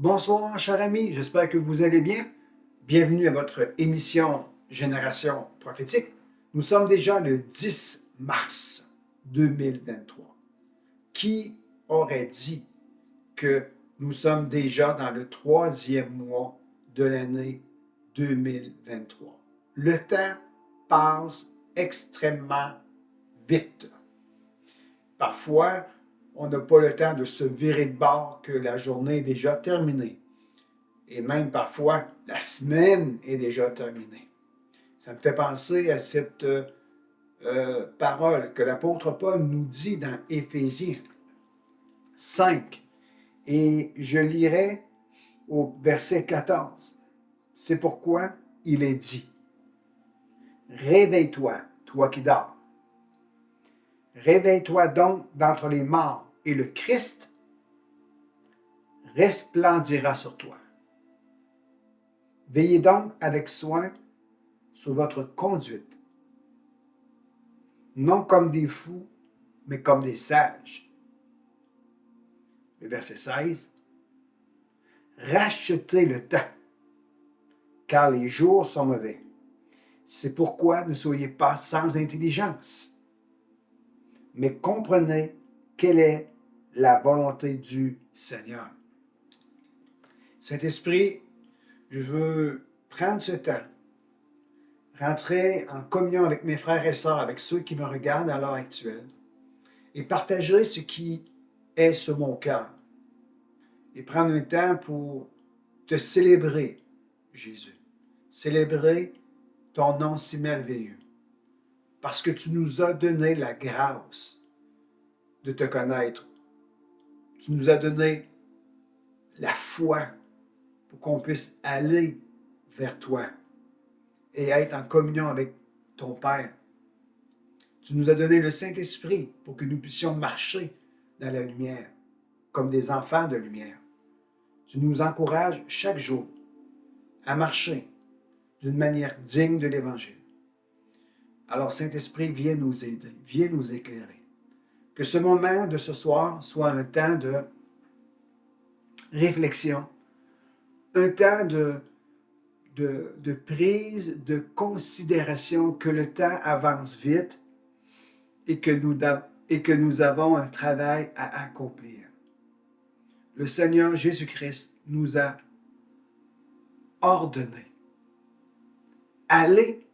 Bonsoir, chers amis, j'espère que vous allez bien. Bienvenue à votre émission Génération prophétique. Nous sommes déjà le 10 mars 2023. Qui aurait dit que nous sommes déjà dans le 3e mois de l'année 2023? Le temps passe extrêmement vite. Parfois, on n'a pas le temps de se virer de bord que la journée est déjà terminée. Et même parfois, la semaine est déjà terminée. Ça me fait penser à cette parole que l'apôtre Paul nous dit dans Éphésiens 5. Et je lirai au verset 14. C'est pourquoi il est dit: Réveille-toi, toi qui dors. Réveille-toi donc d'entre les morts, et le Christ resplendira sur toi. Veillez donc avec soin sur votre conduite, non comme des fous, mais comme des sages. Le verset 16. Rachetez le temps, car les jours sont mauvais. C'est pourquoi ne soyez pas sans intelligence, mais comprenez quelle est la volonté du Seigneur. Saint-Esprit, je veux prendre ce temps, rentrer en communion avec mes frères et sœurs, avec ceux qui me regardent à l'heure actuelle, et partager ce qui est sur mon cœur. Et prendre un temps pour te célébrer, Jésus. Célébrer ton nom si merveilleux. Parce que tu nous as donné la grâce de te connaître. Tu nous as donné la foi pour qu'on puisse aller vers toi et être en communion avec ton Père. Tu nous as donné le Saint-Esprit pour que nous puissions marcher dans la lumière, comme des enfants de lumière. Tu nous encourages chaque jour à marcher d'une manière digne de l'Évangile. Alors, Saint-Esprit, viens nous aider, viens nous éclairer. Que ce moment de ce soir soit un temps de réflexion, un temps de prise, de considération, que le temps avance vite et que nous avons un travail à accomplir. Le Seigneur Jésus-Christ nous a ordonné: allez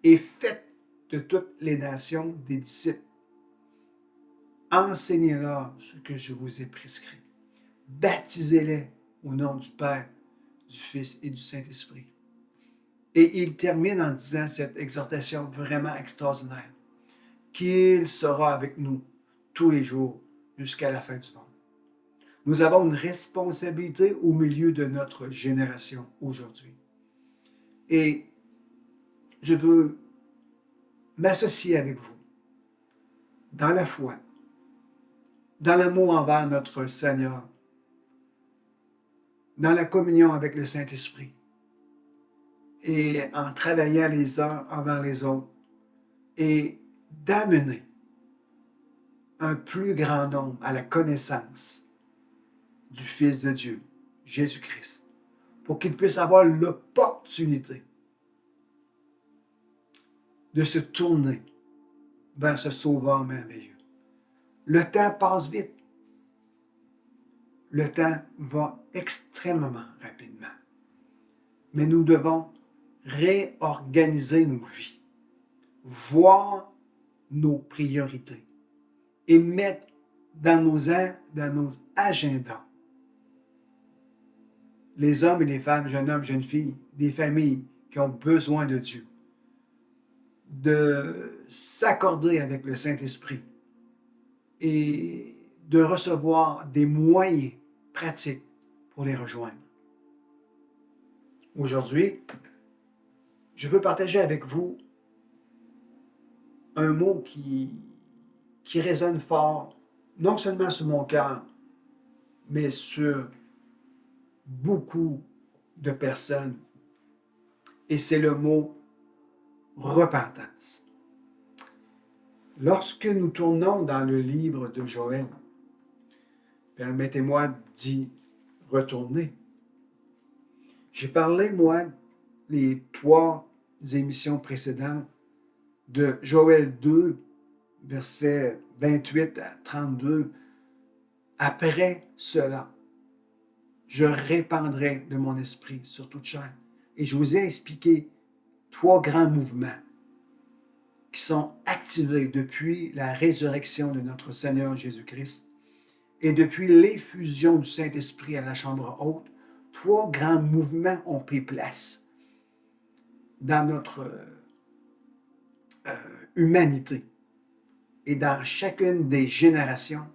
et faites de toutes les nations des disciples. Enseignez-leur ce que je vous ai prescrit. Baptisez-les au nom du Père, du Fils et du Saint-Esprit. Et il termine en disant cette exhortation vraiment extraordinaire: qu'il sera avec nous tous les jours jusqu'à la fin du monde. Nous avons une responsabilité au milieu de notre génération aujourd'hui. Et je veux m'associer avec vous dans la foi, dans l'amour envers notre Seigneur, dans la communion avec le Saint-Esprit et en travaillant les uns envers les autres et d'amener un plus grand nombre à la connaissance du Fils de Dieu, Jésus-Christ, pour qu'il puisse avoir l'opportunité de se tourner vers ce Sauveur merveilleux. Le temps passe vite. Le temps va extrêmement rapidement. Mais nous devons réorganiser nos vies, voir nos priorités et mettre dans nos agendas les hommes et les femmes, jeunes hommes, jeunes filles, des familles qui ont besoin de Dieu, de s'accorder avec le Saint-Esprit et de recevoir des moyens pratiques pour les rejoindre. Aujourd'hui, je veux partager avec vous un mot qui résonne fort, non seulement sur mon cœur, mais sur beaucoup de personnes. Et c'est le mot repentance. Lorsque nous tournons dans le livre de Joël, permettez-moi d'y retourner. J'ai parlé, moi, les 3 émissions précédentes de Joël 2, versets 28 à 32. Après cela, je répandrai de mon esprit sur toute chair. Et je vous ai expliqué 3 grands mouvements qui sont activés depuis la résurrection de notre Seigneur Jésus-Christ et depuis l'effusion du Saint-Esprit à la chambre haute. 3 grands mouvements ont pris place dans notre humanité. Et dans chacune des générations,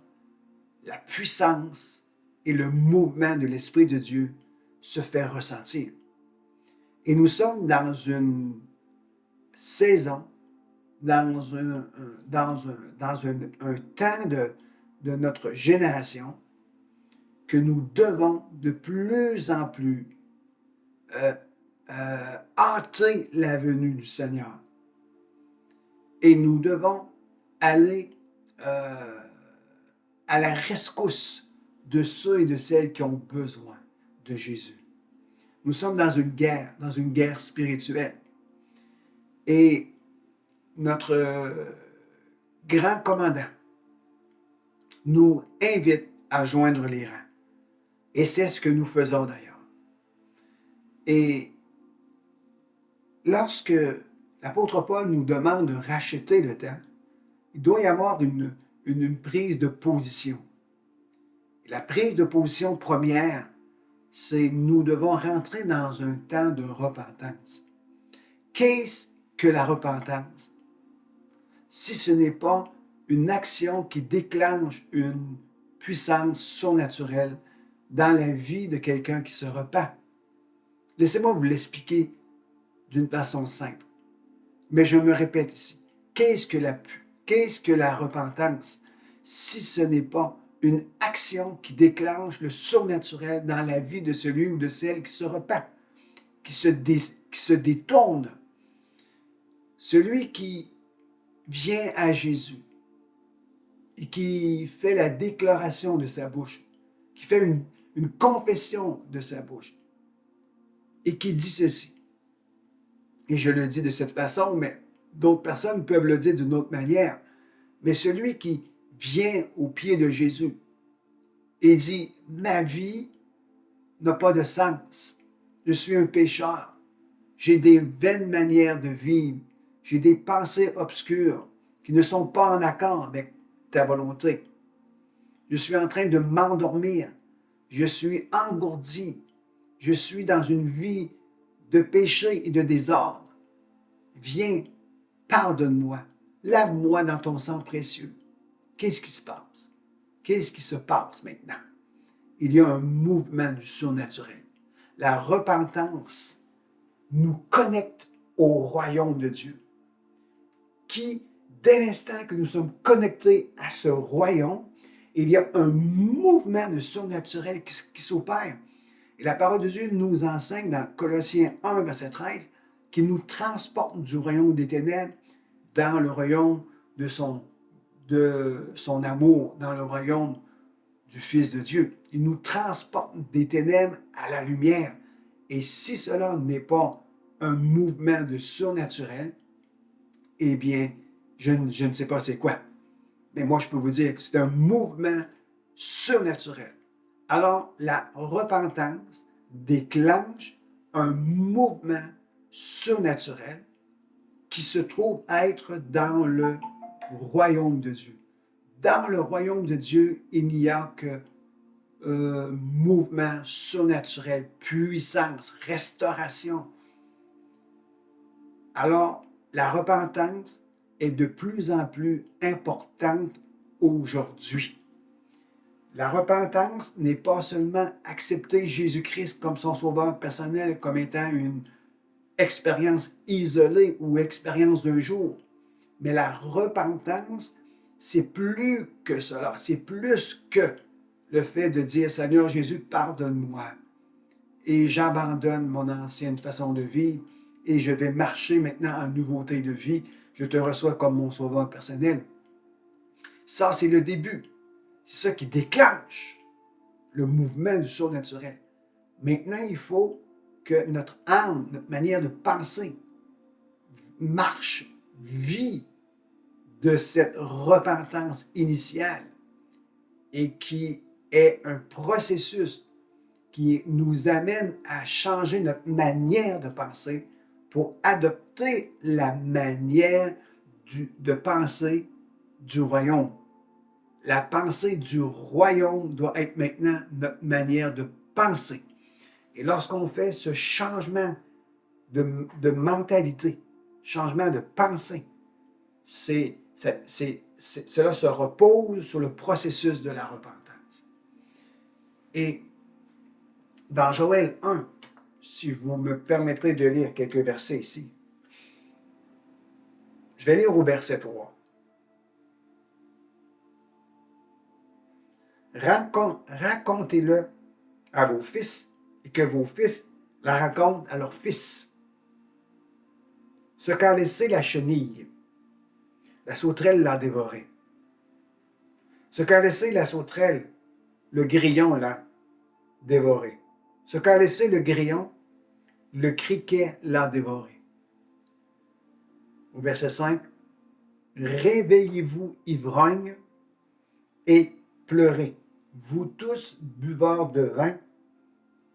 la puissance et le mouvement de l'Esprit de Dieu se fait ressentir. Et nous sommes dans une saison, dans un temps de notre génération que nous devons de plus en plus hâter la venue du Seigneur. Et nous devons aller à la rescousse de ceux et de celles qui ont besoin de Jésus. Nous sommes dans une guerre spirituelle. Et notre grand commandant nous invite à joindre les rangs. Et c'est ce que nous faisons d'ailleurs. Et lorsque l'apôtre Paul nous demande de racheter le temps, il doit y avoir une prise de position. Et la prise de position première, c'est nous devons rentrer dans un temps de repentance. Qu'est-ce que la repentance? Si ce n'est pas une action qui déclenche une puissance surnaturelle dans la vie de quelqu'un qui se repent. Laissez-moi vous l'expliquer d'une façon simple. Mais je me répète ici. Qu'est-ce que la repentance si ce n'est pas une action qui déclenche le surnaturel dans la vie de celui ou de celle qui se repent, qui se détourne? Celui qui vient à Jésus et qui fait la déclaration de sa bouche, qui fait une confession de sa bouche et qui dit ceci. Et je le dis de cette façon, mais d'autres personnes peuvent le dire d'une autre manière. Mais celui qui vient au pied de Jésus et dit « Ma vie n'a pas de sens. Je suis un pécheur. J'ai des vaines manières de vivre. J'ai des pensées obscures qui ne sont pas en accord avec ta volonté. Je suis en train de m'endormir. Je suis engourdi. Je suis dans une vie de péché et de désordre. Viens, pardonne-moi. Lave-moi dans ton sang précieux. » Qu'est-ce qui se passe? Qu'est-ce qui se passe maintenant? Il y a un mouvement du surnaturel. La repentance nous connecte au royaume de Dieu, qui, dès l'instant que nous sommes connectés à ce royaume, il y a un mouvement de surnaturel qui s'opère. Et la parole de Dieu nous enseigne dans Colossiens 1, verset 13, qu'il nous transporte du royaume des ténèbres dans le royaume de son amour, dans le royaume du Fils de Dieu. Il nous transporte des ténèbres à la lumière. Et si cela n'est pas un mouvement de surnaturel, eh bien, je ne sais pas c'est quoi. Mais moi, je peux vous dire que c'est un mouvement surnaturel. Alors, la repentance déclenche un mouvement surnaturel qui se trouve être dans le royaume de Dieu. Dans le royaume de Dieu, il n'y a que mouvement surnaturel, puissance, restauration. Alors, la repentance est de plus en plus importante aujourd'hui. La repentance n'est pas seulement accepter Jésus-Christ comme son sauveur personnel, comme étant une expérience isolée ou expérience d'un jour. Mais la repentance, c'est plus que cela. C'est plus que le fait de dire « Seigneur Jésus, pardonne-moi. Et j'abandonne mon ancienne façon de vivre et je vais marcher maintenant en nouveauté de vie. Je te reçois comme mon sauveur personnel. » Ça, c'est le début. C'est ça qui déclenche le mouvement du surnaturel. Maintenant, il faut que notre âme, notre manière de penser, marche, vit de cette repentance initiale et qui est un processus qui nous amène à changer notre manière de penser pour adopter la manière de penser du royaume. La pensée du royaume doit être maintenant notre manière de penser. Et lorsqu'on fait ce changement de mentalité, changement de pensée, cela se repose sur le processus de la repentance. Et dans Joël 1, si vous me permettez de lire quelques versets ici, je vais lire au verset 3. Racontez-le à vos fils et que vos fils la racontent à leurs fils. Ce qu'a laissé la chenille, la sauterelle l'a dévoré. Ce qu'a laissé la sauterelle, le grillon l'a dévoré. Ce qu'a laissé le grillon, le criquet l'a dévoré. Au verset 5, réveillez-vous, ivrognes, et pleurez. Vous tous, buveurs de vin,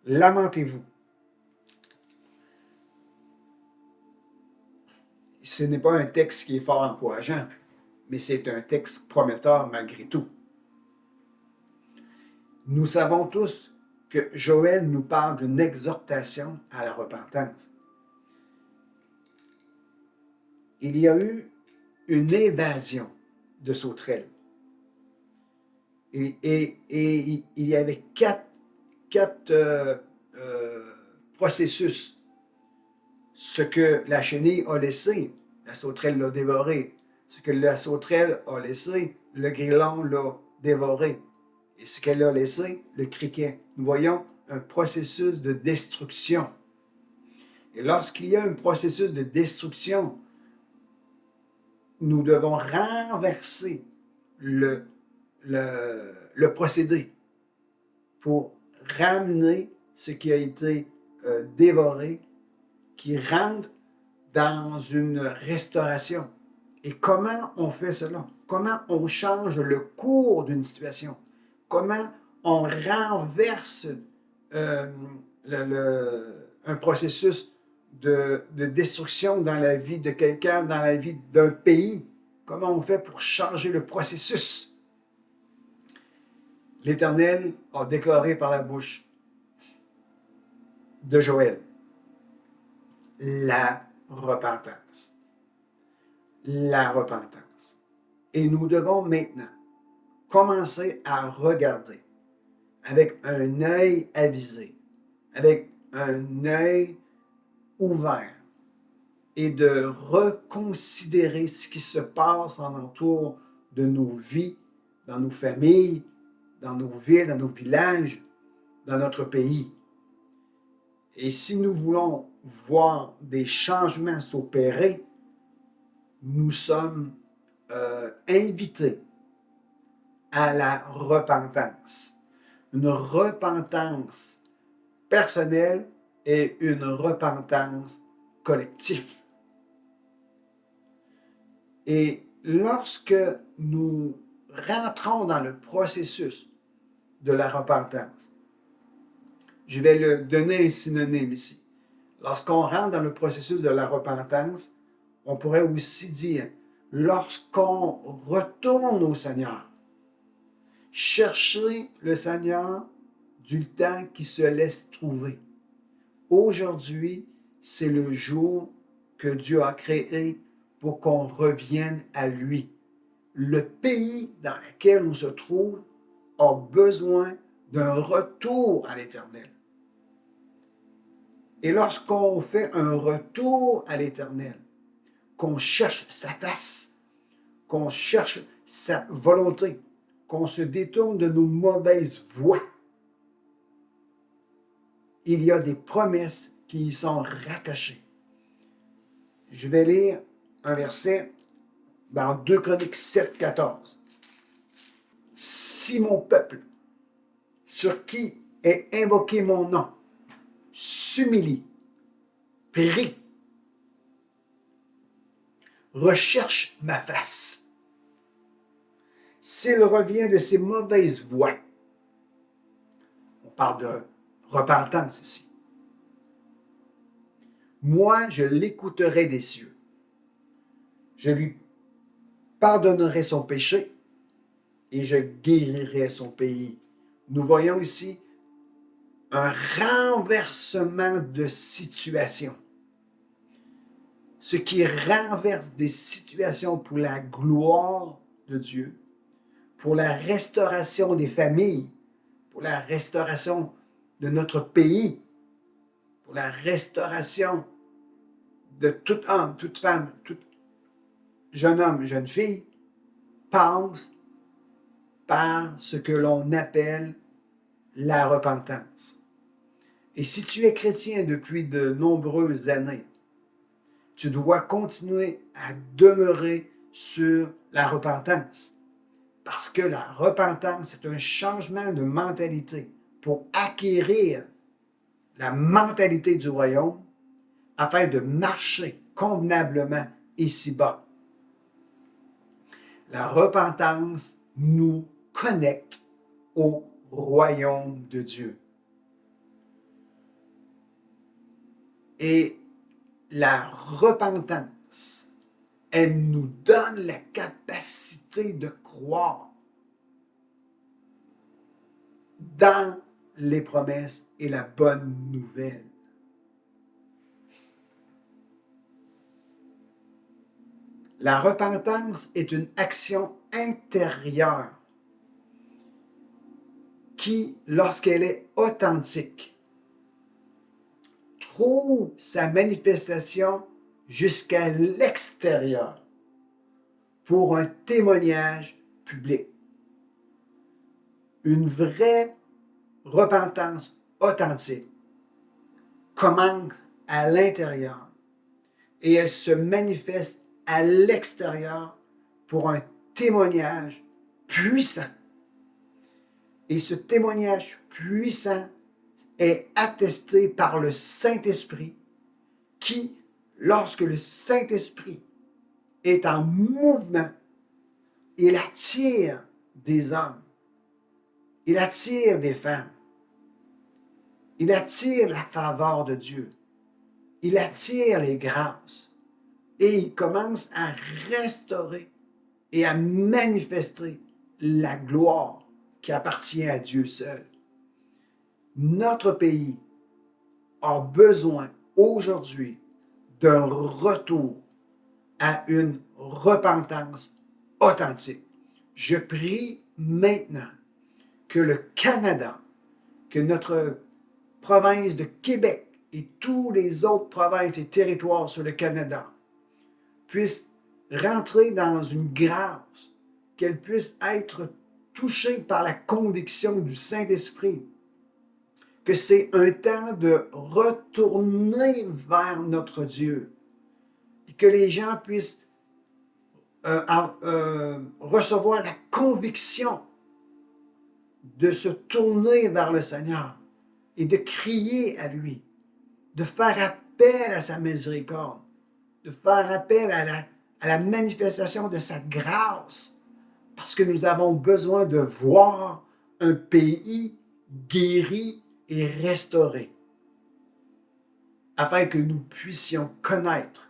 lamentez-vous. Ce n'est pas un texte qui est fort encourageant, mais c'est un texte prometteur malgré tout. Nous savons tous que Joël nous parle d'une exhortation à la repentance. Il y a eu une évasion de sauterelles. Et il y avait quatre processus. Ce que la chenille a laissé, la sauterelle l'a dévoré. Ce que la sauterelle a laissé, le grillon l'a dévoré. Et ce qu'elle a laissé, le criquet. Nous voyons un processus de destruction. Et lorsqu'il y a un processus de destruction, nous devons renverser le procédé pour ramener ce qui a été dévoré, qui rentre dans une restauration. Et comment on fait cela? Comment on change le cours d'une situation? Comment on renverse un processus de destruction dans la vie de quelqu'un, dans la vie d'un pays? Comment on fait pour changer le processus? L'Éternel a déclaré par la bouche de Joël la repentance. La repentance. Et nous devons maintenant commencer à regarder avec un œil avisé, avec un œil ouvert et de reconsidérer ce qui se passe alentour de nos vies, dans nos familles, dans nos villes, dans nos villages, dans notre pays. Et si nous voulons voir des changements s'opérer, nous sommes invités à la repentance. Une repentance personnelle et une repentance collective. Et lorsque nous rentrons dans le processus de la repentance, je vais le donner un synonyme ici. Lorsqu'on rentre dans le processus de la repentance, on pourrait aussi dire lorsqu'on retourne au Seigneur. Cherchez le Seigneur du temps qui se laisse trouver. Aujourd'hui, c'est le jour que Dieu a créé pour qu'on revienne à lui. Le pays dans lequel on se trouve a besoin d'un retour à l'Éternel. Et lorsqu'on fait un retour à l'Éternel, qu'on cherche sa face, qu'on cherche sa volonté, qu'on se détourne de nos mauvaises voies, il y a des promesses qui y sont rattachées. Je vais lire un verset dans 2 Chroniques 7, 14. Si mon peuple, sur qui est invoqué mon nom, s'humilie, prie, recherche ma face, s'il revient de ses mauvaises voies, on parle de repentance ici, moi je l'écouterai des cieux, je lui pardonnerai son péché et je guérirai son pays. Nous voyons ici un renversement de situation. Ce qui renverse des situations pour la gloire de Dieu, pour la restauration des familles, pour la restauration de notre pays, pour la restauration de tout homme, toute femme, tout jeune homme, jeune fille, passe par ce que l'on appelle la repentance. Et si tu es chrétien depuis de nombreuses années, tu dois continuer à demeurer sur la repentance. Parce que la repentance, c'est un changement de mentalité pour acquérir la mentalité du royaume afin de marcher convenablement ici-bas. La repentance nous connecte au royaume de Dieu. Et la repentance, elle nous donne la capacité de croire dans les promesses et la bonne nouvelle. La repentance est une action intérieure qui, lorsqu'elle est authentique, trouve sa manifestation jusqu'à l'extérieur pour un témoignage public. Une vraie repentance authentique commence à l'intérieur et elle se manifeste à l'extérieur pour un témoignage puissant. Et ce témoignage puissant est attesté par le Saint-Esprit qui, lorsque le Saint-Esprit est en mouvement, il attire des hommes, il attire des femmes, il attire la faveur de Dieu, il attire les grâces et il commence à restaurer et à manifester la gloire qui appartient à Dieu seul. Notre pays a besoin aujourd'hui d'un retour à une repentance authentique. Je prie maintenant que le Canada, que notre province de Québec et tous les autres provinces et territoires sur le Canada puissent rentrer dans une grâce, qu'elles puissent être touchées par la conviction du Saint-Esprit, que c'est un temps de retourner vers notre Dieu, et que les gens puissent recevoir la conviction de se tourner vers le Seigneur et de crier à lui, de faire appel à sa miséricorde, de faire appel à la manifestation de sa grâce, parce que nous avons besoin de voir un pays guéri et restauré, afin que nous puissions connaître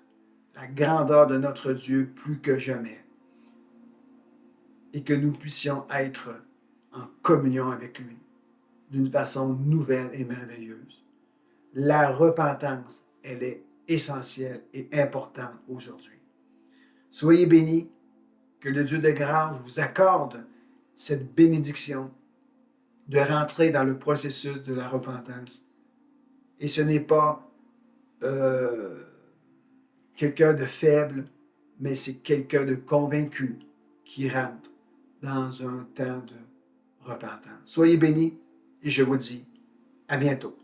la grandeur de notre Dieu plus que jamais, et que nous puissions être en communion avec lui d'une façon nouvelle et merveilleuse. La repentance, elle est essentielle et importante aujourd'hui. Soyez bénis, que le Dieu de grâce vous accorde cette bénédiction de rentrer dans le processus de la repentance. Et ce n'est pas quelqu'un de faible, mais c'est quelqu'un de convaincu qui rentre dans un temps de repentance. Soyez bénis et je vous dis à bientôt.